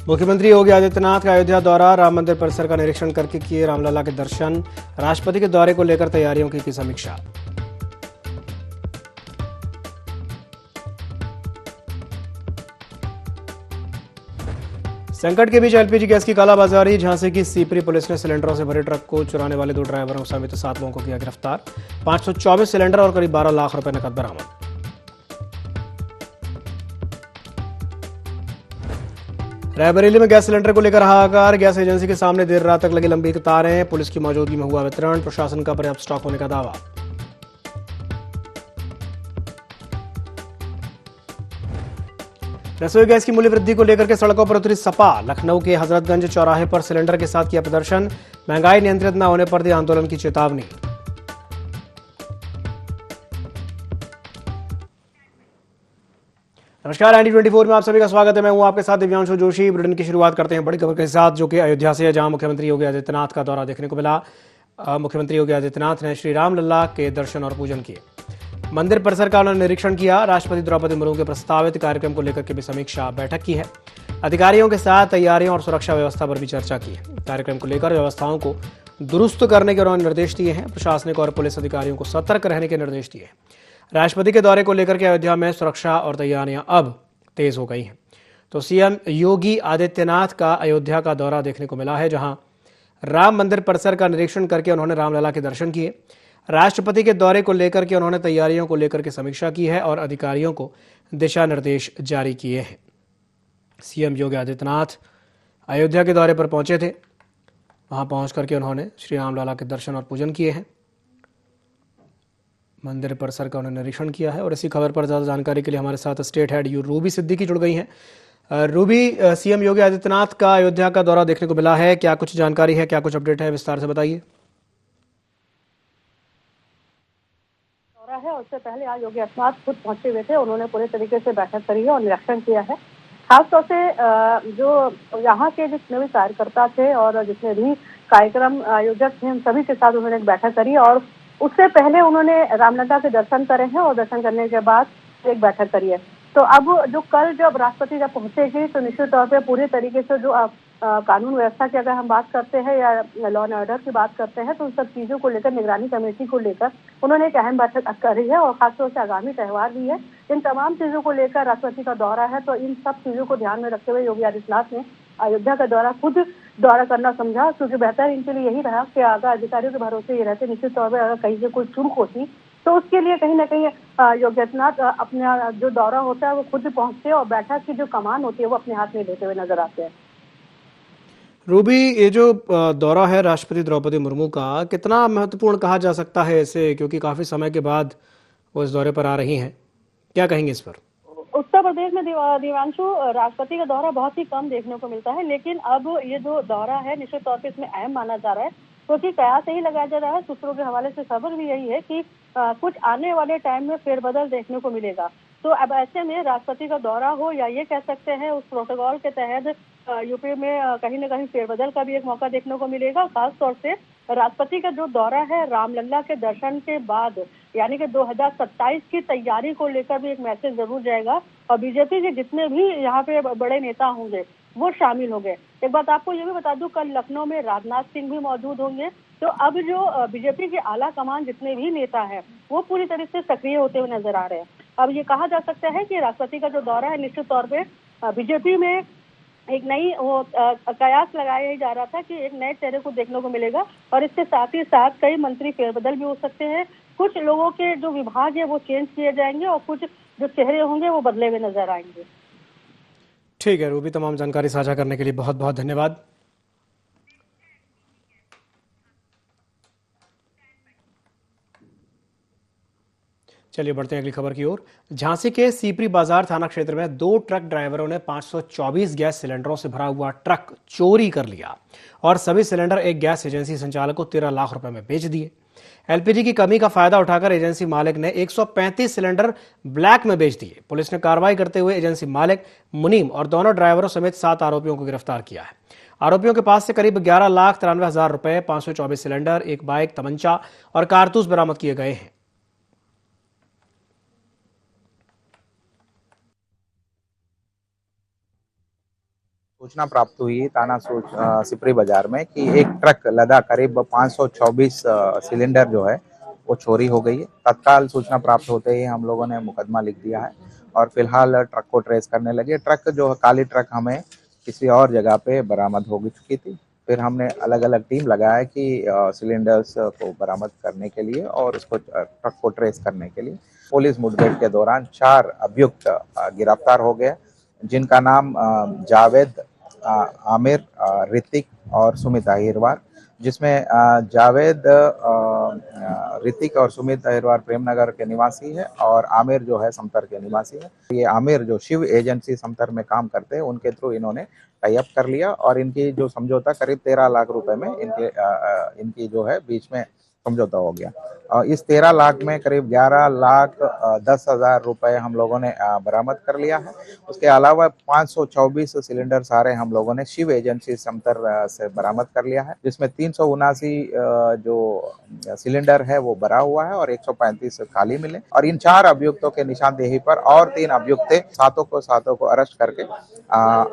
मुख्यमंत्री योगी आदित्यनाथ का अयोध्या दौरा, राम मंदिर परिसर का निरीक्षण करके किए रामलला के दर्शन। राष्ट्रपति के दौरे को लेकर तैयारियों की समीक्षा। संकट के बीच एलपीजी गैस की कालाबाजारी, झांसी की सीपरी पुलिस ने सिलेंडरों से भरे ट्रक को चुराने वाले 2 ड्राइवरों समेत 7 लोगों को किया गिरफ्तार। 524 सिलेंडर और करीब 12 लाख रुपए नकद बरामद। रायबरेली में गैस सिलेंडर को लेकर हाहाकार, गैस एजेंसी के सामने देर रात तक लगी लंबी कतारें, पुलिस की मौजूदगी में हुआ वितरण, प्रशासन का पर्याप्त स्टॉक होने का दावा। रसोई गैस की मूल्य वृद्धि को लेकर के सड़कों पर उतरी सपा, लखनऊ के हजरतगंज चौराहे पर सिलेंडर के साथ किया प्रदर्शन, महंगाई नियंत्रित न होने पर दी आंदोलन की चेतावनी। नमस्कार, एनडी 24 में आप सभी का स्वागत है। मैं हूं आपके साथ दिव्यांशु जोशी। बुलेटिन की शुरुआत करते हैं बड़ी खबर के साथ, जो कि अयोध्या से है, जहां मुख्यमंत्री योगी आदित्यनाथ का दौरा देखने को मिला। मुख्यमंत्री योगी आदित्यनाथ ने श्री राम लल्ला के दर्शन और पूजन किए। मंदिर परिसर का उन्होंने निरीक्षण किया। राष्ट्रपति द्रौपदी मुर्मू के प्रस्तावित कार्यक्रम को लेकर के भी समीक्षा बैठक की है। अधिकारियों के साथ तैयारियों और सुरक्षा व्यवस्था पर भी चर्चा की है। कार्यक्रम को लेकर व्यवस्थाओं को दुरुस्त करने के उन्होंने निर्देश दिए हैं। प्रशासनिक और पुलिस अधिकारियों को सतर्क रहने के निर्देश दिए हैं। राष्ट्रपति के दौरे को लेकर के अयोध्या में सुरक्षा और तैयारियां अब तेज हो गई हैं। तो सीएम योगी आदित्यनाथ का अयोध्या का दौरा देखने को मिला है, जहां राम मंदिर परिसर का निरीक्षण करके उन्होंने रामलला के दर्शन किए। राष्ट्रपति के दौरे को लेकर के उन्होंने तैयारियों को लेकर के समीक्षा की है और अधिकारियों को दिशा निर्देश जारी किए हैं। सीएम योगी आदित्यनाथ अयोध्या के दौरे पर पहुंचे थे। वहां पहुंच करके उन्होंने श्री रामलला के दर्शन और पूजन किए हैं। मंदिर परिसर का उन्होंने निरीक्षण किया है। और इसी खबर पर ज़्यादा जानकारी के लिए हमारे साथ स्टेट हेड रूबी सिद्दीकी जुड़ गई हैं। रूबी, सीएम योगी आदित्यनाथ का अयोध्या का दौरा देखने को मिला है, क्या कुछ जानकारी है, क्या कुछ अपडेट है, विस्तार से बताइए। दौरा है, उससे पहले आज योगी आदित्यनाथ खुद पहुंचे हुए थे। उन्होंने पूरे तरीके से बैठक करी है और निरीक्षण किया है। खासतौर से जो यहाँ के जितने भी कार्यकर्ता थे और जितने भी कार्यक्रम आयोजक थे, उन सभी के साथ उन्होंने एक बैठक करी और उससे पहले उन्होंने रामलला के दर्शन करे हैं और दर्शन करने के बाद एक बैठक करी है। तो अब जो कल जब राष्ट्रपति जब पहुंचेगी तो निश्चित तौर पे पूरी तरीके से जो कानून व्यवस्था की अगर हम बात करते हैं या लॉ एंड ऑर्डर की बात करते हैं, तो उन सब चीजों को लेकर निगरानी कमेटी को लेकर उन्होंने एक अहम बैठक करी है। और खासतौर से आगामी त्यौहार भी है, इन तमाम चीजों को लेकर राष्ट्रपति का दौरा है, तो इन सब चीजों को ध्यान में रखते हुए योगी आदित्यनाथ ने अयोध्या का दौरा खुद दौरा करना समझा, क्योंकि बेहतर इनके लिए यही रहा कि अगर अधिकारियों के भरोसे ये रहते, निश्चित तौर पर अगर कहीं से कोई चूक होती तो उसके लिए कहीं ना कहीं योगी आदित्यनाथ अपना जो दौरा होता है वो खुद पहुंचते और बैठक की जो कमान होती है वो अपने हाथ में लेते हुए नजर आते हैं। रूबी, ये जो दौरा है राष्ट्रपति द्रौपदी मुर्मू का, कितना महत्वपूर्ण कहा जा सकता है इसे, क्योंकि काफी समय के बाद वो इस दौरे पर आ रही हैं, क्या कहेंगे इस पर? उत्तर प्रदेश में दिवांशु राष्ट्रपति का दौरा बहुत ही कम देखने को मिलता है, लेकिन अब ये जो दौरा है निश्चित तौर पे इसमें अहम माना जा रहा है, क्योंकि कयास यही लगाया जा रहा है, सूत्रों के हवाले से खबर भी यही है कि कुछ आने वाले टाइम में फेरबदल देखने को मिलेगा। तो अब ऐसे में राष्ट्रपति का दौरा हो या ये कह सकते हैं उस प्रोटोकॉल के तहत यूपी में कहीं ना कहीं फेरबदल का भी एक मौका देखने को मिलेगा। खासतौर से राष्ट्रपति का जो दौरा है रामलला के दर्शन के बाद, यानी कि 2027 की तैयारी को लेकर भी एक मैसेज जरूर जाएगा और बीजेपी के जितने भी यहाँ पे बड़े नेता होंगे वो शामिल होंगे। एक बात आपको ये भी बता दूं, कल लखनऊ में राजनाथ सिंह भी मौजूद होंगे। तो अब जो बीजेपी के आला कमान जितने भी नेता हैं वो पूरी तरह से सक्रिय होते हुए नजर आ रहे हैं। अब ये कहा जा सकता है कि राष्ट्रपति का जो दौरा है निश्चित तौर पे बीजेपी में एक नई कयास लगाया ही जा रहा था कि एक नए चेहरे को देखने को मिलेगा और इसके साथ ही साथ कई मंत्री फेरबदल भी हो सकते हैं। कुछ लोगों के जो विभाग है वो चेंज किए जाएंगे और कुछ जो चेहरे होंगे वो बदले हुए नजर आएंगे। ठीक है रूबी, तमाम जानकारी साझा करने के लिए बहुत बहुत धन्यवाद। चलिए बढ़ते हैं अगली खबर की ओर। झांसी के सीपरी बाजार थाना क्षेत्र में 2 ट्रक ड्राइवरों ने 524 गैस सिलेंडरों से भरा हुआ ट्रक चोरी कर लिया और सभी सिलेंडर एक गैस एजेंसी संचालक को 13 लाख रुपए में बेच दिए। एलपीजी की कमी का फायदा उठाकर एजेंसी मालिक ने 135 सिलेंडर ब्लैक में बेच दिए। पुलिस ने कार्रवाई करते हुए एजेंसी मालिक, मुनीम और दोनों ड्राइवरों समेत 7 आरोपियों को गिरफ्तार किया है। आरोपियों के पास से करीब 11,93,000 रुपए, 524 सिलेंडर, एक बाइक, तमंचा और कारतूस बरामद किए गए हैं। सूचना प्राप्त हुई सिपरी बाजार में कि एक ट्रक लदा करीब 524 सिलेंडर जो है वो चोरी हो गई है। तत्काल सूचना प्राप्त होते ही हम लोगों ने मुकदमा लिख दिया है और फिलहाल ट्रक को ट्रेस करने लगे। ट्रक जो है, काली ट्रक हमें किसी और जगह पे बरामद हो चुकी थी। फिर हमने अलग अलग टीम लगाया कि सिलेंडर्स को बरामद करने के लिए और उसको ट्रक को ट्रेस करने के लिए। पुलिस मुठभेड़ के दौरान 4 अभियुक्त गिरफ्तार हो गए, जिनका नाम जावेद, आमिर, ऋतिक और सुमित अहिरवार, जिसमें जावेद, ऋतिक और सुमित अहिरवार प्रेमनगर के निवासी है और आमिर जो है समतर के निवासी है। ये आमिर जो शिव एजेंसी समतर में काम करते हैं, उनके थ्रू इन्होंने टाई अप कर लिया और इनकी जो समझौता करीब 13 लाख रुपए में इनकी जो है बीच में समझौता हो गया। इस 13 लाख में करीब 11,10,000 रुपए हम लोगों ने बरामद कर लिया है। उसके अलावा 524 सिलेंडर सारे हम लोगों ने शिव एजेंसी समतर से बरामद कर लिया है, जिसमें 379 जो सिलेंडर है वो भरा हुआ है और 135 खाली मिले। और इन 4 अभियुक्तों के निशानदेही पर और 3 अभियुक्त थे, सातों को अरेस्ट करके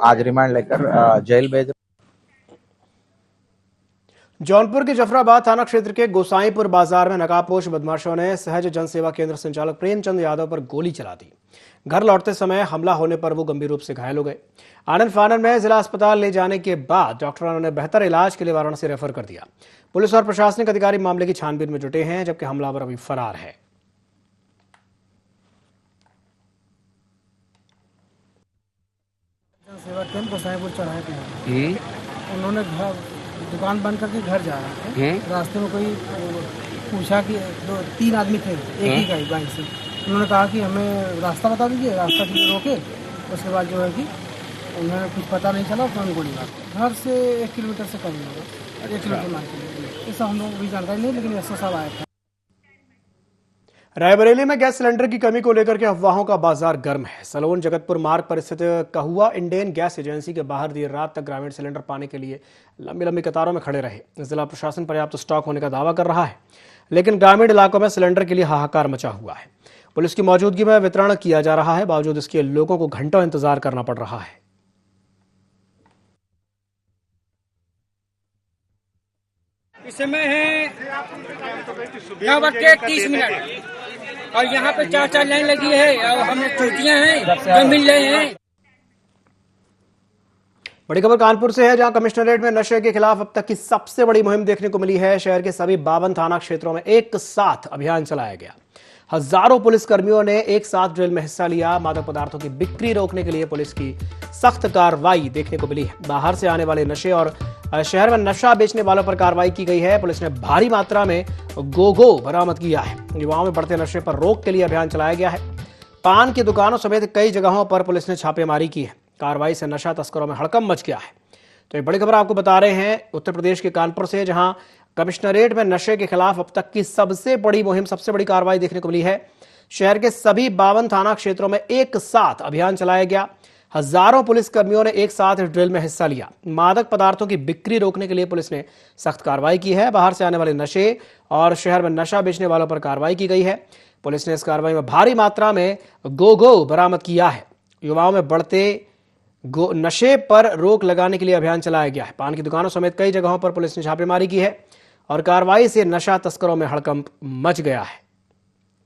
आज रिमांड लेकर जेल भेज। जौनपुर के जफराबाद थाना क्षेत्र के गोसाईपुर बाजार में नकाबपोश बदमाशों ने सहज जनसेवा केंद्र संचालक प्रेमचंद यादव पर गोली चला दी। घर लौटते समय हमला होने पर वो गंभीर रूप से घायल हो गए। आनंद फानन में जिला अस्पताल ले जाने के बाद डॉक्टरों ने बेहतर इलाज के लिए वाराणसी रेफर कर दिया। पुलिस और प्रशासनिक अधिकारी मामले की छानबीन में जुटे हैं, जबकि हमलावर अभी फरार है। सेवा केंद्र गोसाईपुर चौराहे पे है। उन्होंने दुकान बंद करके घर जा रहे थे। रास्ते में कोई पूछा कि 2-3 आदमी थे, एक ही गाड़ी बाइक से। उन्होंने कहा कि हमें रास्ता बता दीजिए, रास्ता के लिए रोके। उसके बाद जो है कि उन्हें कुछ पता नहीं चला, तो गोली मार घर से 1 किलोमीटर से कम होगा, 1 किलोमीटर मार के। ऐसा हम लोग भी जानकारी नहीं, लेकिन एसओ साहब आए थे। रायबरेली में गैस सिलेंडर की कमी को लेकर के अफवाहों का बाजार गर्म है। सलोन जगतपुर मार्ग पर स्थित कहुआ इंडेन गैस एजेंसी के बाहर देर रात तक ग्रामीण सिलेंडर पाने के लिए लंबी लंबी कतारों में खड़े रहे। जिला प्रशासन पर्याप्त स्टॉक होने का दावा कर रहा है, लेकिन ग्रामीण इलाकों में सिलेंडर के लिए हाहाकार मचा हुआ है। पुलिस की मौजूदगी में वितरण किया जा रहा है, बावजूद इसके लोगों को घंटों इंतजार करना पड़ रहा है। इस समय है 9:30 और यहाँ पे 4 लाइन लगी है और हमें चोटियां हैं, मिल रहे हैं। बड़ी खबर कानपुर से है, जहां कमिश्नरेट में नशे के खिलाफ अब तक की सबसे बड़ी मुहिम देखने को मिली है। शहर के सभी 52 थाना क्षेत्रों में एक साथ अभियान चलाया गया। हजारों पुलिसकर्मियों ने एक साथ ड्रिल में हिस्सा लिया। मादक पदार्थों की बिक्री रोकने के लिए पुलिस की सख्त कार्रवाई देखने को मिली है। बाहर से आने वाले नशे और शहर में नशा बेचने वालों पर कार्रवाई की गई है। पुलिस ने भारी मात्रा में गोगो बरामद किया है। युवाओं में बढ़ते नशे पर रोक के लिए अभियान चलाया गया है। पान की दुकानों समेत कई जगहों पर पुलिस ने छापेमारी की है। कार्रवाई से नशा तस्करों में हड़कंप मच गया है। तो एक बड़ी खबर आपको बता रहे हैं उत्तर प्रदेश के कानपुर से, जहां कमिश्नरेट में नशे के खिलाफ अब तक की सबसे बड़ी मुहिम, सबसे बड़ी कार्रवाई देखने को मिली है। शहर के सभी 52 थाना क्षेत्रों में एक साथ अभियान चलाया गया। हजारों पुलिसकर्मियों ने एक साथ ड्रिल में हिस्सा लिया। मादक पदार्थों की बिक्री रोकने के लिए पुलिस ने सख्त कार्रवाई की है। बाहर से आने वाले नशे और शहर में नशा बेचने वालों पर कार्रवाई की गई है। पुलिस ने इस कार्रवाई में भारी मात्रा में गोगो बरामद किया है। युवाओं में बढ़ते नशे पर रोक लगाने के लिए अभियान चलाया गया है। पान की दुकानों समेत कई जगहों पर पुलिस ने छापेमारी की है और कार्रवाई से नशा तस्करों में हड़कंप मच गया है।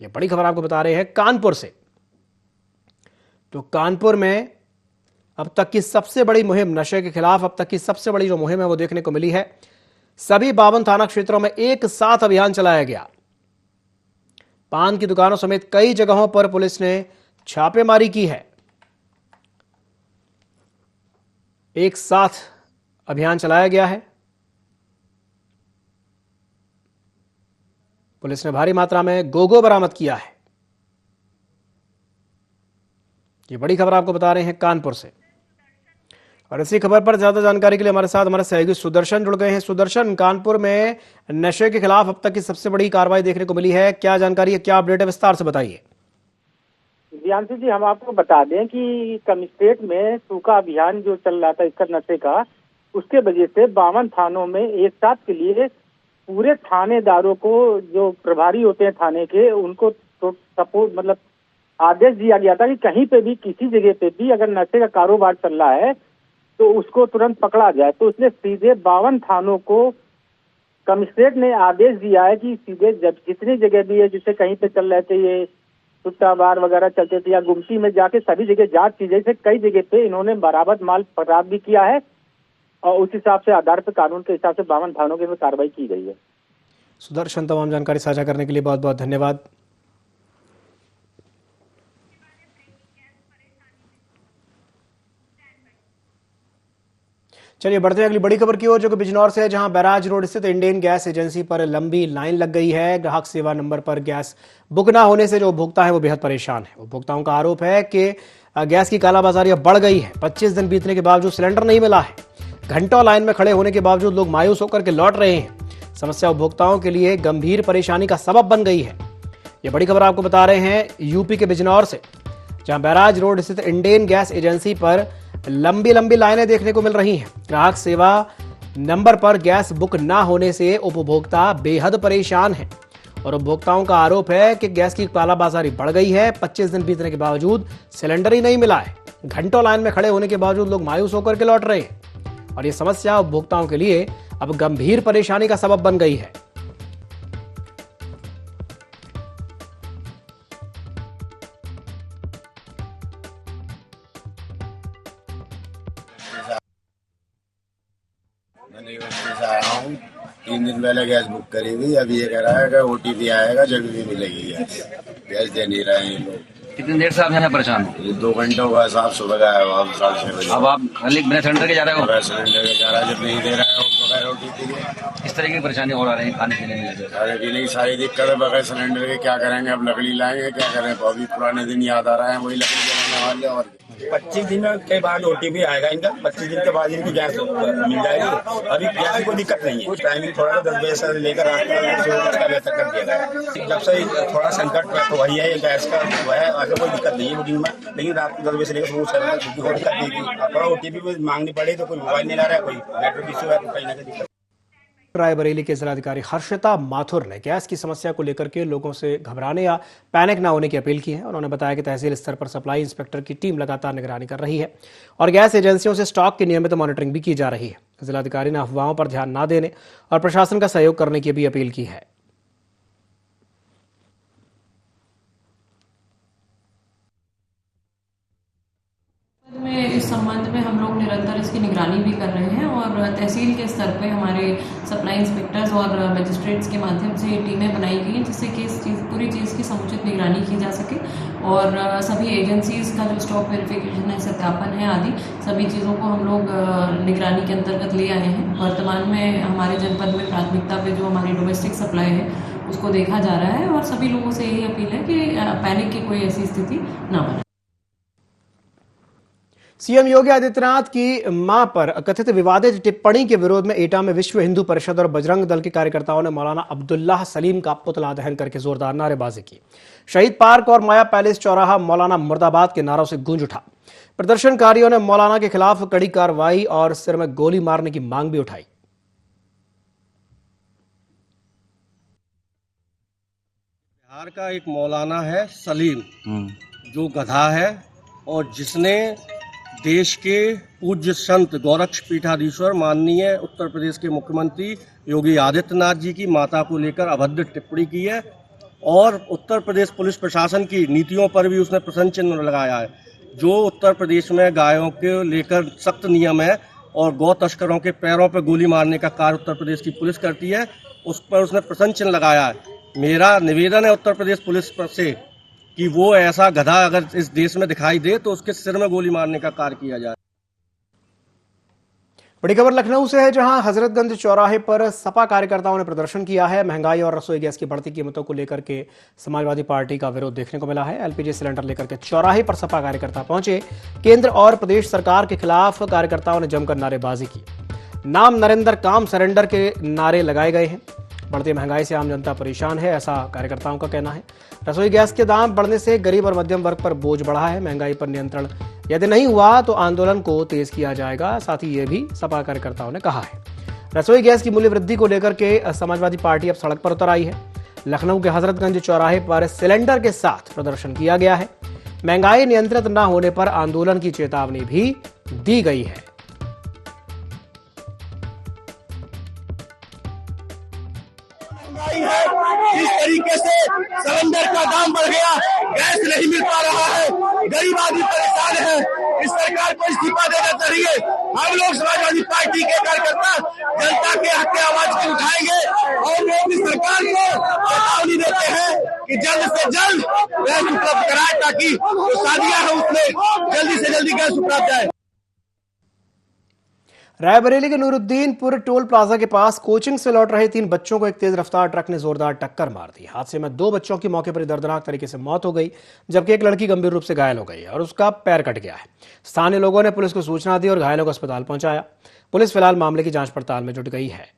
यह बड़ी खबर आपको बता रहे हैं कानपुर से। तो कानपुर में अब तक की सबसे बड़ी मुहिम, नशे के खिलाफ अब तक की सबसे बड़ी जो मुहिम है वो देखने को मिली है। सभी 52 थाना क्षेत्रों में एक साथ अभियान चलाया गया। पान की दुकानों समेत कई जगहों पर पुलिस ने छापेमारी की है। एक साथ अभियान चलाया गया है। पुलिस ने भारी मात्रा में गोगो बरामद किया है। ये बड़ी खबर आपको बता रहे हैं कानपुर से। और इसी खबर पर ज्यादा जानकारी के लिए हमारे साथ हमारे सहयोगी सुदर्शन जुड़ गए हैं। सुदर्शन, कानपुर में नशे के खिलाफ अब तक की सबसे बड़ी कार्रवाई देखने को मिली है, क्या जानकारी है, क्या अपडेट है, विस्तार से बताइए। दिव्यांशु जी, हम आपको बता दें कि कमिश्नरेट में सूखा अभियान जो चल रहा था इसका नशे का, उसके वजह से 52 थानों में एक साथ के लिए पूरे थानेदारों को, जो प्रभारी होते हैं थाने के, उनको तो सपोर्ट मतलब आदेश दिया गया था कि कहीं पे भी किसी जगह पे भी अगर नशे का कारोबार चल रहा है तो उसको तुरंत पकड़ा जाए। तो इसलिए सीधे 52 थानों को कमिश्नरेट ने आदेश दिया है कि सीधे जब जितनी जगह भी है, जिससे कहीं पे चल रहे थे ये सुट्टा बार वगैरह चलते थे या गुमटी में जाके सभी जगह जांच की, जैसे कई जगह पे इन्होंने बरामद माल बरामद भी किया है और उस हिसाब से आधार पर कानून के हिसाब से 52 थानों के में कार्रवाई की गई है। सुदर्शन, तमाम जानकारी साझा करने के लिए बहुत बहुत धन्यवाद। चलिए बढ़ते हैं अगली बड़ी खबर की ओर, जो कि बिजनौर से है, जहां बैराज रोड स्थित इंडियन गैस एजेंसी पर लंबी लाइन लग गई है। ग्राहक सेवा नंबर पर गैस बुक ना होने से जो उपभोक्ता है वो बेहद परेशान है। उपभोक्ताओं का आरोप है कि गैस की कालाबाजारी अब बढ़ गई है। 25 दिन बीतने के बावजूद सिलेंडर नहीं मिला है। घंटों लाइन में खड़े होने के बावजूद लोग मायूस होकर के लौट रहे हैं। समस्या उपभोक्ताओं के लिए गंभीर परेशानी का सबब बन गई है। ये बड़ी खबर आपको बता रहे हैं यूपी के बिजनौर से, जहां बैराज रोड स्थित इंडियन गैस एजेंसी पर लंबी लंबी लाइनें देखने को मिल रही हैं। ग्राहक सेवा नंबर पर गैस बुक ना होने से उपभोक्ता बेहद परेशान है और उपभोक्ताओं का आरोप है कि गैस की कालाबाजारी बढ़ गई है। 25 दिन बीतने के बावजूद सिलेंडर ही नहीं मिला है। घंटों लाइन में खड़े होने के बावजूद लोग मायूस होकर के लौट रहे हैं और यह समस्या उपभोक्ताओं के लिए अब गंभीर परेशानी का सबब बन गई है। से आया हूँ, 3 दिन पहले गैस बुक करी थी। अभी ये कह रहा है कि OTP आएगा, जब भी मिलेगी गैस दे नहीं रहे हैं ये लोग। कितनी देर से आप यहाँ परेशान हो? ये 2 घंटों का हिसाब सुबह का है, 6:30 बजे। अब आप खाली बिना सिलेंडर के जा रहे हो? बगैर सिलेंडर के जा रहा है, जब नहीं दे रहा है बगैर OTP के। इस तरह की परेशानी और आ रही है खाने पीने में? खाने पीने की सारी दिक्कत है। बगैर सिलेंडर के क्या करेंगे? अब लकड़ी लाएंगे, क्या करें? अभी पुराने दिन याद आ रहा है, वही लकड़ी जलाने वाले। और 25 दिन के बाद OTP आएगा इनका, 25 दिन के बाद इनकी गैस मिल जाएगी। अभी गैस की कोई दिक्कत नहीं है। टाइमिंग थोड़ा 10 बजे से लेकर रात तक कर दिया गया। जब से थोड़ा संकट तो वही है गैस का, वह है, आगे कोई दिक्कत नहीं है बुकिंग में। लेकिन रात को 10 बजे से लेकर सुबह 7 तक कोई दिक्कत नहीं थी। थोड़ा OTP में मांगनी पड़ी तो कोई मोबाइल नहीं ला रहा है, कोई नेटवर्क इश्यू है, तो कहीं ना कहीं दिक्कत। रायबरेली के जिलाधिकारी हर्षिता माथुर ने गैस की समस्या को लेकर के लोगों से घबराने या पैनिक ना होने की अपील की है। उन्होंने बताया कि तहसील स्तर पर सप्लाई इंस्पेक्टर की टीम लगातार निगरानी कर रही है और गैस एजेंसियों से स्टॉक की नियमित मॉनिटरिंग भी की जा रही है। जिलाधिकारी ने अफवाहों पर ध्यान न देने और प्रशासन का सहयोग करने की भी अपील की है। इस संबंध में हम लोग निरंतर इसकी निगरानी भी कर रहे हैं और तहसील के स्तर पे हमारे सप्लाई इंस्पेक्टर्स और मजिस्ट्रेट्स के माध्यम से टीमें बनाई गई हैं, जिससे कि इस पूरी चीज़ की समुचित निगरानी की जा सके और सभी एजेंसीज़ का जो स्टॉक वेरिफिकेशन है, सत्यापन है आदि सभी चीज़ों को हम लोग निगरानी के अंतर्गत ले आए हैं। वर्तमान में हमारे जनपद में प्राथमिकता पे जो हमारी डोमेस्टिक सप्लाई है उसको देखा जा रहा है और सभी लोगों से यही अपील है कि पैनिक की कोई ऐसी स्थिति ना बने। सीएम योगी आदित्यनाथ की मां पर कथित विवादित टिप्पणी के विरोध में एटा में विश्व हिंदू परिषद और बजरंग दल के कार्यकर्ताओं ने मौलाना अब्दुल्लाह सलीम का पुतला दहन करके जोरदार नारेबाजी की। शहीद पार्क और माया पैलेस चौराहा मौलाना मुर्दाबाद के नारों से गूंज उठा। प्रदर्शनकारियों ने मौलाना के खिलाफ कड़ी कार्रवाई और सिर में गोली मारने की मांग भी उठाई। बिहार का एक मौलाना है सलीम, जो गधा है और जिसने देश के पूज्य संत गोरक्ष पीठाधीश्वर माननीय उत्तर प्रदेश के मुख्यमंत्री योगी आदित्यनाथ जी की माता को लेकर अभद्र टिप्पणी की है और उत्तर प्रदेश पुलिस प्रशासन की नीतियों पर भी उसने प्रश्न चिन्ह लगाया है। जो उत्तर प्रदेश में गायों के लेकर सख्त नियम है और गौ तस्करों के पैरों पर गोली मारने का कार्य उत्तर प्रदेश की पुलिस करती है, उस पर उसने प्रश्न चिन्ह लगाया है। मेरा निवेदन है उत्तर प्रदेश पुलिस से कि वो ऐसा गधा अगर इस देश में दिखाई दे तो उसके सिर में गोली मारने का कार्य किया जाए। बड़ी खबर लखनऊ से है, जहां हजरतगंज चौराहे पर सपा कार्यकर्ताओं ने प्रदर्शन किया है। महंगाई और रसोई गैस की बढ़ती कीमतों को लेकर के समाजवादी पार्टी का विरोध देखने को मिला है। एलपीजी सिलेंडर लेकर के चौराहे पर सपा कार्यकर्ता पहुंचे। केंद्र और प्रदेश सरकार के खिलाफ कार्यकर्ताओं ने जमकर नारेबाजी की। नाम नरेंद्र काम सरेंडर के नारे लगाए गए हैं। बढ़ती महंगाई से आम जनता परेशान है, ऐसा कार्यकर्ताओं का कहना है। रसोई गैस के दाम बढ़ने से गरीब और मध्यम वर्ग पर बोझ बढ़ा है। महंगाई पर नियंत्रण यदि नहीं हुआ तो आंदोलन को तेज किया जाएगा। साथ ही ये भी सपा कार्यकर्ताओं ने कहा है। रसोई गैस की मूल्य वृद्धि को लेकर के समाजवादी पार्टी अब सड़क पर उतर आई है। लखनऊ के हजरतगंज चौराहे पर सिलेंडर के साथ प्रदर्शन किया गया है। महंगाई नियंत्रित न होने पर आंदोलन की चेतावनी भी दी गई है। इस तरीके से सिलेंडर का दाम बढ़ गया, गैस नहीं मिल पा रहा है, गरीब आदमी परेशान है। इस सरकार को इस्तीफा देना चाहिए। हम लोग समाजवादी पार्टी के कार्यकर्ता जनता के हक की आवाज को उठाएंगे और मोदी सरकार को चेतावनी देते हैं कि जल्द से जल्द गैस उपलब्ध कराए, ताकि जो शादियां हैं उसमें जल्दी से जल्दी गैस उपलब्ध जाए। रायबरेली के नूरुद्दीनपुर टोल प्लाजा के पास कोचिंग से लौट रहे 3 बच्चों को एक तेज रफ्तार ट्रक ने जोरदार टक्कर मार दी। हादसे में 2 बच्चों की मौके पर ही दर्दनाक तरीके से मौत हो गई, जबकि एक लड़की गंभीर रूप से घायल हो गई और उसका पैर कट गया है। स्थानीय लोगों ने पुलिस को सूचना दी और घायलों को अस्पताल पहुंचाया। पुलिस फिलहाल मामले की जांच पड़ताल में जुट गई है।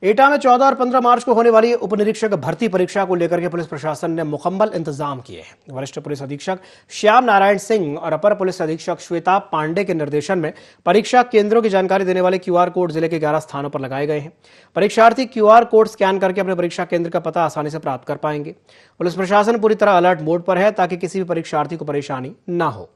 एटा में 14 और 15 मार्च को होने वाली उप निरीक्षक भर्ती परीक्षा को लेकर के पुलिस प्रशासन ने मुकम्मल इंतजाम किए हैं। वरिष्ठ पुलिस अधीक्षक श्याम नारायण सिंह और अपर पुलिस अधीक्षक श्वेता पांडे के निर्देशन में परीक्षा केंद्रों की जानकारी देने वाले QR कोड जिले के 11 स्थानों पर लगाए गए हैं। परीक्षार्थी QR कोड स्कैन करके अपने परीक्षा केंद्र का पता आसानी से प्राप्त कर पाएंगे। पुलिस प्रशासन पूरी तरह अलर्ट मोड पर है ताकि किसी भी परीक्षार्थी को परेशानी न हो।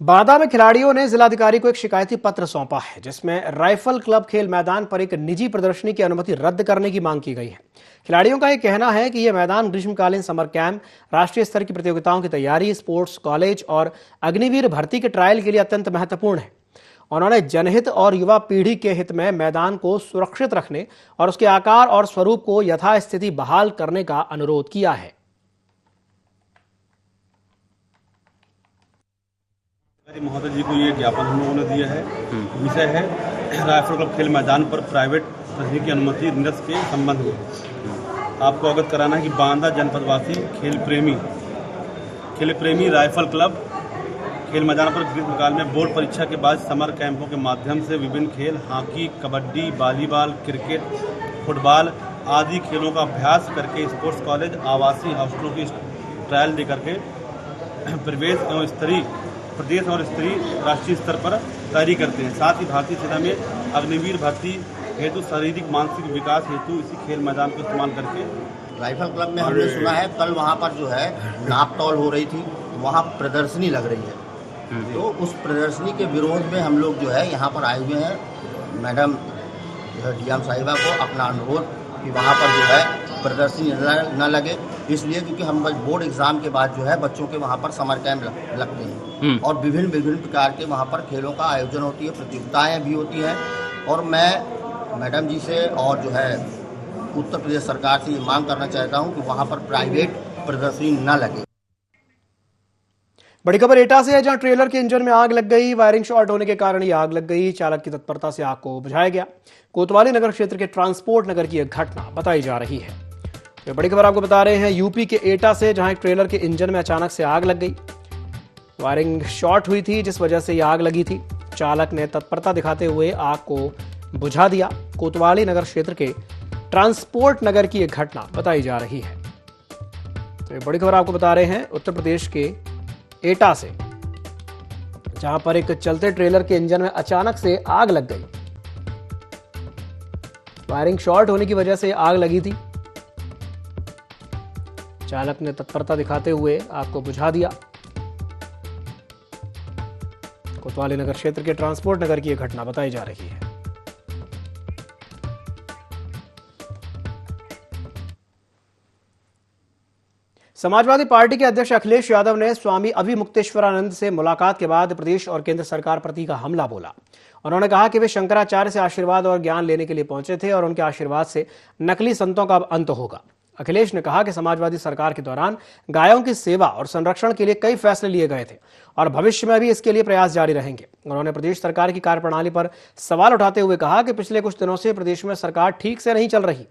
बादा में खिलाड़ियों ने जिलाधिकारी को एक शिकायती पत्र सौंपा है, जिसमें राइफल क्लब खेल मैदान पर एक निजी प्रदर्शनी की अनुमति रद्द करने की मांग की गई है। खिलाड़ियों का यह कहना है कि यह मैदान ग्रीष्मकालीन समर कैंप, राष्ट्रीय स्तर की प्रतियोगिताओं की तैयारी, स्पोर्ट्स कॉलेज और अग्निवीर भर्ती के ट्रायल के लिए अत्यंत महत्वपूर्ण है। उन्होंने जनहित और युवा पीढ़ी के हित में मैदान को सुरक्षित रखने और उसके आकार और स्वरूप को यथास्थिति बहाल करने का अनुरोध किया है। महोदय जी को ये ज्ञापन हम लोगों ने दिया है। विषय है राइफल क्लब खेल मैदान पर प्राइवेट प्रदर्शनी की अनुमति निरस्त के संबंध में। आपको अवगत कराना है कि बांदा जनपदवासी खेल प्रेमी राइफल क्लब खेल मैदान पर ग्रीष्मकाल में बोर्ड परीक्षा के बाद समर कैंपों के माध्यम से विभिन्न खेल hockey, kabaddi, volleyball, cricket, football आदि खेलों का अभ्यास करके स्पोर्ट्स कॉलेज, आवासीय हॉस्टलों की ट्रायल दे करके प्रदेश और स्तरीय राष्ट्रीय स्तर पर तैयारी करते हैं। साथ ही भारतीय सेना में अग्निवीर भर्ती हेतु शारीरिक मानसिक विकास हेतु इसी खेल मैदान को इस्तेमाल करके राइफल क्लब में हमने सुना है कल वहाँ पर जो है नाप तौल हो रही थी, वहाँ प्रदर्शनी लग रही है, तो उस प्रदर्शनी के विरोध में हम लोग जो है यहाँ पर आए हुए हैं। मैडम डीएम साहिबा को अपना अनुरोध कि वहाँ पर जो है प्रदर्शनी न लगे, इसलिए क्योंकि हम बोर्ड एग्जाम के बाद जो है बच्चों के वहाँ पर समर कैंप लगते हैं और विभिन्न प्रकार के वहाँ पर खेलों का आयोजन होती है, प्रतियोगिताएं भी होती हैं। और मैं मैडम जी से और जो है उत्तर प्रदेश सरकार से ये मांग करना चाहता हूँ कि वहाँ पर प्राइवेट प्रदर्शनी न लगे। बड़ी खबर एटा से है, जहां ट्रेलर के इंजन में आग लग गई। वायरिंग शॉर्ट होने के कारण यह आग लग गई। चालक की तत्परता से आग को बुझाया गया। कोतवाली नगर क्षेत्र के ट्रांसपोर्ट नगर की यह घटना बताई जा रही है। ये बड़ी खबर आपको बता रहे हैं यूपी के एटा से, जहां एक ट्रेलर के इंजन में अचानक से आग लग गई। वायरिंग शॉर्ट हुई थी, जिस वजह से यह आग लगी थी। चालक ने तत्परता दिखाते हुए आग को बुझा दिया। कोतवाली नगर क्षेत्र के ट्रांसपोर्ट नगर की यह घटना बताई जा रही है। तो ये बड़ी खबर आपको बता रहे हैं उत्तर प्रदेश के एटा से, जहां पर एक चलते ट्रेलर के इंजन में अचानक से आग लग गई। वायरिंग शॉर्ट होने की वजह से आग लगी थी। चालक ने तत्परता दिखाते हुए आग को बुझा दिया। कोतवाली नगर क्षेत्र के ट्रांसपोर्ट नगर की यह घटना बताई जा रही है। समाजवादी पार्टी के अध्यक्ष अखिलेश यादव ने स्वामी अभिमुक्तेश्वरानंद से मुलाकात के बाद प्रदेश और केंद्र सरकार प्रति का हमला बोला। उन्होंने कहा कि वे शंकराचार्य से आशीर्वाद और ज्ञान लेने के लिए पहुंचे थे और उनके आशीर्वाद से नकली संतों का अब अंत होगा। अखिलेश ने कहा कि समाजवादी सरकार के दौरान गायों की सेवा और संरक्षण के लिए कई फैसले लिए गए थे और भविष्य में भी इसके लिए प्रयास जारी रहेंगे। उन्होंने प्रदेश सरकार की कार्यप्रणाली पर सवाल उठाते हुए कहा कि पिछले कुछ दिनों से प्रदेश में सरकार ठीक से नहीं चल रही।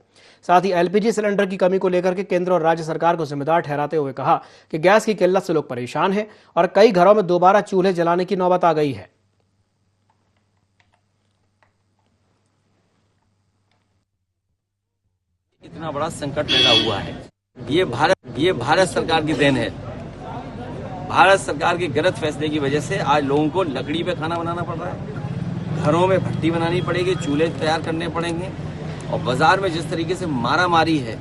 साथ ही LPG सिलेंडर की कमी को लेकर के केंद्र और राज्य सरकार को जिम्मेदार ठहराते हुए कहा कि गैस की किल्लत से लोग परेशान हैं और कई घरों में दोबारा चूल्हे जलाने की नौबत आ गई है। इतना बड़ा संकट लगा हुआ है, ये भारत सरकार की देन है। भारत सरकार के गलत फैसले की वजह से आज लोगों को लकड़ी पे खाना बनाना पड़ रहा है, घरों में भट्टी बनानी पड़ेगी, चूल्हे तैयार करने पड़ेंगे और बाजार में जिस तरीके से मारा मारी है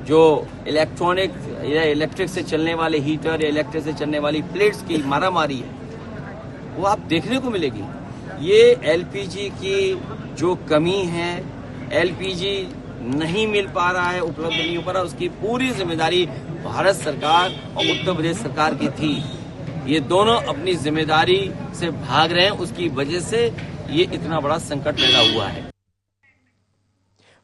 जो इलेक्ट्रॉनिक या इलेक्ट्रिक से चलने वाले हीटर या इलेक्ट्रिक से चलने वाली प्लेट्स की मारामारी है, वो आप देखने को मिलेगी। ये एलपीजी की जो कमी है, एलपीजी नहीं मिल पा रहा है, उपलब्ध नहीं हो पा रहा, उसकी पूरी जिम्मेदारी भारत सरकार और उत्तर प्रदेश सरकार की थी। ये दोनों अपनी जिम्मेदारी से भाग रहे हैं, उसकी वजह से ये इतना बड़ा संकट पैदा हुआ है।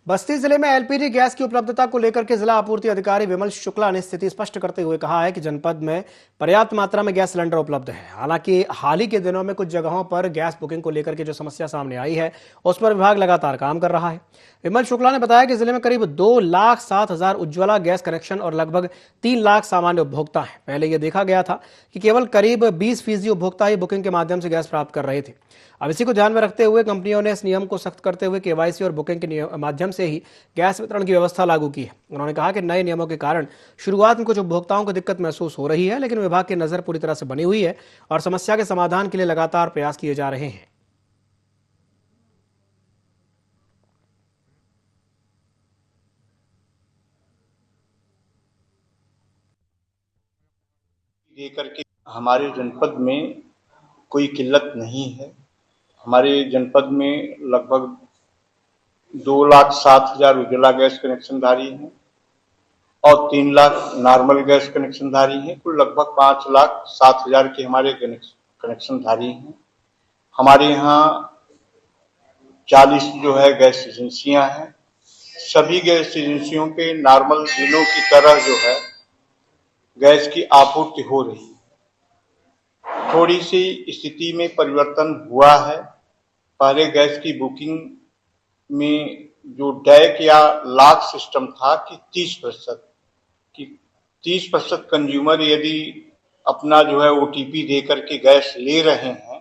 बस्ती जिले में एलपीजी गैस की उपलब्धता को लेकर के जिला आपूर्ति अधिकारी विमल शुक्ला ने स्थिति स्पष्ट करते हुए कहा है कि जनपद में पर्याप्त मात्रा में गैस सिलेंडर उपलब्ध है। हालांकि हाल ही के दिनों में कुछ जगहों पर गैस बुकिंग को लेकर के जो समस्या सामने आई है, उस पर विभाग लगातार काम कर रहा है। विमल शुक्ला ने बताया कि जिले में करीब 2,07,000 उज्ज्वला गैस कनेक्शन और लगभग 3 लाख सामान्य उपभोक्ता हैं। पहले यह देखा गया था कि केवल करीब 20% उपभोक्ता ही बुकिंग के माध्यम से गैस प्राप्त कर रहे थे। अब इसी को ध्यान में रखते हुए कंपनियों ने इस नियम को सख्त करते हुए केवाईसी और बुकिंग के माध्यम से ही गैस वितरण की व्यवस्था लागू की है। उन्होंने कहा कि नए नियमों के कारण शुरुआत में कुछ उपभोक्ताओं को दिक्कत महसूस हो रही है, लेकिन विभाग की नजर पूरी तरह से बनी हुई है और समस्या के समाधान के लिए लगातार प्रयास किए जा रहे हैं। लेकर के हमारे जनपद में कोई किल्लत नहीं है। हमारे जनपद में लगभग 2,07,000 उज्ज्वला गैस कनेक्शनधारी हैं और 3 लाख नॉर्मल गैस कनेक्शनधारी हैं। कुल लगभग 5,07,000 के हमारे कनेक्शनधारी हैं। हमारे यहाँ 40 जो है गैस एजेंसियां हैं। सभी गैस एजेंसियों पे नॉर्मल दिनों की तरह जो है गैस की आपूर्ति हो रही है। थोड़ी सी स्थिति में परिवर्तन हुआ है। पहले गैस की बुकिंग में जो डैक या लॉक सिस्टम था कि 30% कंज्यूमर यदि अपना जो है ओटीपी दे करके गैस ले रहे हैं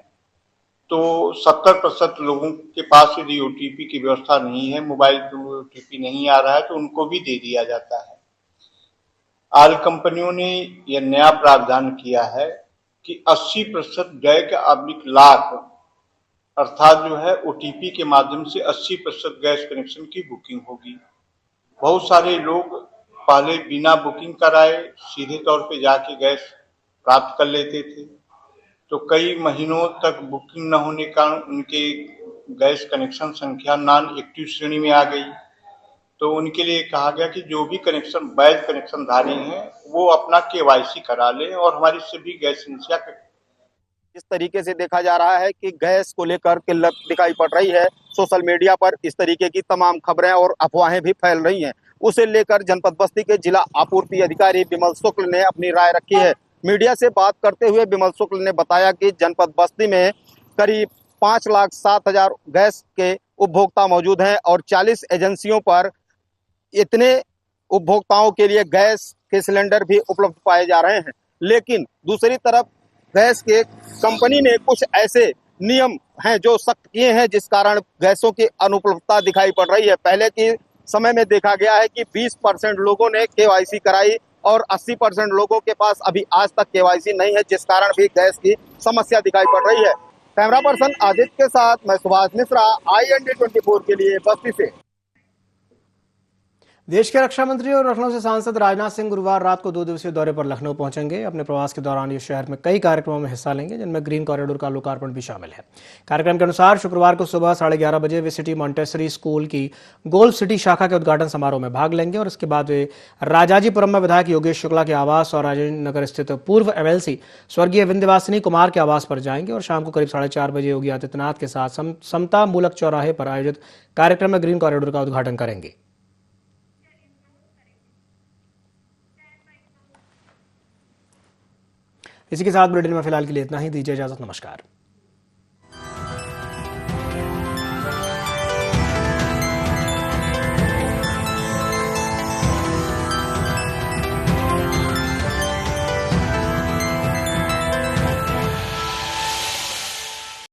तो 70% लोगों के पास यदि ओटीपी की व्यवस्था नहीं है, मोबाइल पे ओटीपी नहीं आ रहा है तो उनको भी दे दिया जाता है। ऑयल कंपनियों ने यह नया प्रावधान किया है कि 80% डैक अब्लिक लॉक अर्थात जो है ओटीपी के माध्यम से 80% गैस कनेक्शन की बुकिंग होगी। बहुत सारे लोग पहले बिना बुकिंग कराए सीधे तौर पे जाके गैस प्राप्त कर लेते थे, तो कई महीनों तक बुकिंग न होने के कारण उनके गैस कनेक्शन संख्या नॉन एक्टिव श्रेणी में आ गई। तो उनके लिए कहा गया कि जो भी कनेक्शन वैध कनेक्शनधारी हैं वो अपना केवाईसी करा लें और हमारी सभी गैस एजेंसियां। इस तरीके से देखा जा रहा है कि गैस को लेकर किल्लत दिखाई पड़ रही है। सोशल मीडिया पर इस तरीके की तमाम खबरें और अफवाहें भी फैल रही हैं। उसे लेकर जनपद बस्ती के जिला आपूर्ति अधिकारी विमल शुक्ल ने अपनी राय रखी है। मीडिया से बात करते हुए विमल शुक्ल ने बताया कि जनपद बस्ती में करीब 5,07,000 गैस के उपभोक्ता मौजूद हैं और 40 एजेंसियों पर इतने उपभोक्ताओं के लिए गैस के सिलेंडर भी उपलब्ध पाए जा रहे हैं। लेकिन दूसरी तरफ गैस के कंपनी ने कुछ ऐसे नियम हैं जो सख्त किए हैं, जिस कारण गैसों की अनुपलब्धता दिखाई पड़ रही है। पहले के समय में देखा गया है कि 20% लोगों ने केवाईसी कराई और 80% लोगों के पास अभी आज तक केवाईसी नहीं है, जिस कारण भी गैस की समस्या दिखाई पड़ रही है। कैमरा पर्सन आदित्य के साथ मैं सुभाष मिश्रा, IND 24 के लिए बस्ती से। देश के रक्षा मंत्री और लखनऊ से सांसद राजनाथ सिंह गुरुवार रात को 2 दिवसीय दौरे पर लखनऊ पहुंचेंगे। अपने प्रवास के दौरान ये शहर में कई कार्यक्रमों में हिस्सा लेंगे, जिनमें ग्रीन कॉरिडोर का लोकार्पण भी शामिल है। कार्यक्रम के अनुसार शुक्रवार को सुबह 11:30 बजे वे सिटी मॉन्टेसरी स्कूल की गोल्फ सिटी शाखा के उद्घाटन समारोह में भाग लेंगे और इसके बाद वे राजाजीपुरम में विधायक योगेश शुक्ला के आवास और राजेंद्र नगर स्थित पूर्व MLC स्वर्गीय विंध्यवासिनी कुमार के आवास पर जाएंगे और शाम को करीब 4:30 बजे योगी आदित्यनाथ के साथ समता मूलक चौराहे पर आयोजित कार्यक्रम में ग्रीन कॉरिडोर का उद्घाटन करेंगे। इसी के साथ बुलेटिन में फिलहाल के लिए इतना ही। दीजिए इजाजत, नमस्कार।